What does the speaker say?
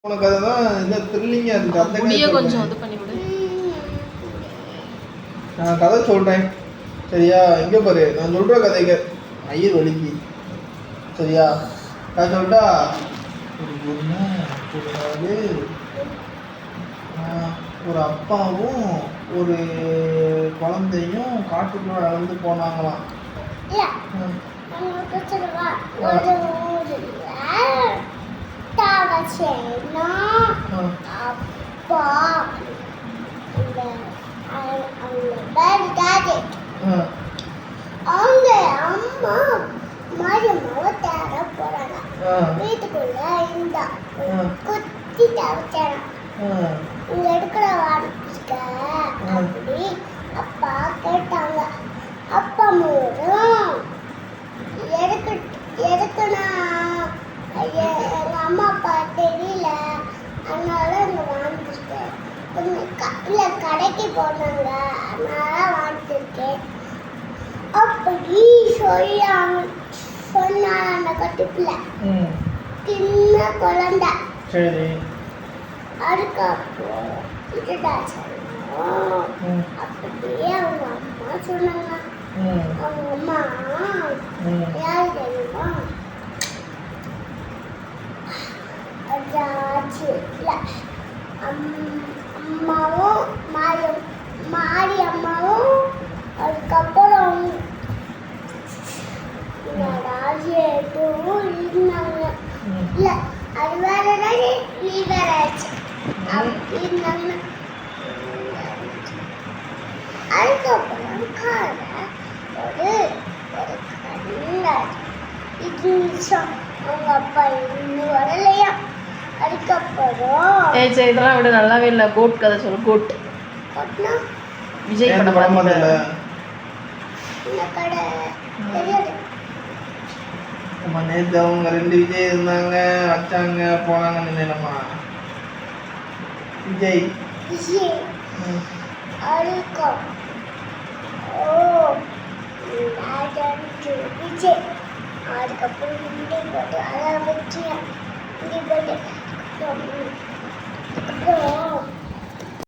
உனக்கு அதுதான் இந்த த்ரில்லிங்காக இருக்குது. அந்த முடிய கொஞ்சம் இது பண்ணி விடு. நான் கதை சொல்கிறேன் சரியா? இங்கே பாரு, நான் சொல்கிற கதைக்கு ஐயர் வலிக்கு சரியா? நான் சொல்லிட்டா ஒரு பொண்ணு ஒரு அப்பாவும் ஒரு குழந்தையும் காட்டுக்குள்ள நடந்து போனாங்களாம். அப்பா அவங்க அம்மா மாரியம்மாவை தேட போறாங்க. வீட்டுக்குள்ள இருந்தா குத்தி தவிச்சாங்க. இங்க எடுக்கிற வாடிக்க அப்படி அப்பா கேட்டாங்க. அப்பா மூலம் எடுக்கணும். எங்க அம்மா அப்பா தெரியல, அதனால இங்க வாங்கிட்டேன். இல்ல கடைக்கு போனாங்க, அதனால வாங்கிருக்கேன் அப்படி சொன்னாங்க அந்த கட்டுப்புல. சின்ன குழந்தை சரி. அதுக்கப்புறம் இதுடா சொன்னோம். அப்படியே அவங்க அம்மா சொன்னாங்க. அவங்க அம்மா யாரு தெரியுமா? அம்மாவும் மாரி அம்மாவும் அதுக்கப்புறம் ராஜேட்டும் இருந்தாங்க. இல்ல அது வேற நீ வேற ஆச்சு இருந்தாங்க. அதுக்கப்புறம் ஒரு நிமிஷம் அவங்க அப்பா இன்னும் வரலையா. அதுக்கப்புறம் இதெல்லாம் விட நல்லாவே இல்லை. கோட் கதை சொல்லு. கோட் விஜய் படம் பார்த்ததில்ல. இந்த கடை தெரியாது. நேற்று அவங்க 2 விஜய் இருந்தாங்க, வச்சாங்க, போனாங்கன்னு நினைமா. விஜய் அதுக்கப்புறம் விஜய் அதுக்கப்புறம் ஹிந்தி போட்டு அதை வச்சு ஹிந்தி போட்டு அதுக்கப்புறம்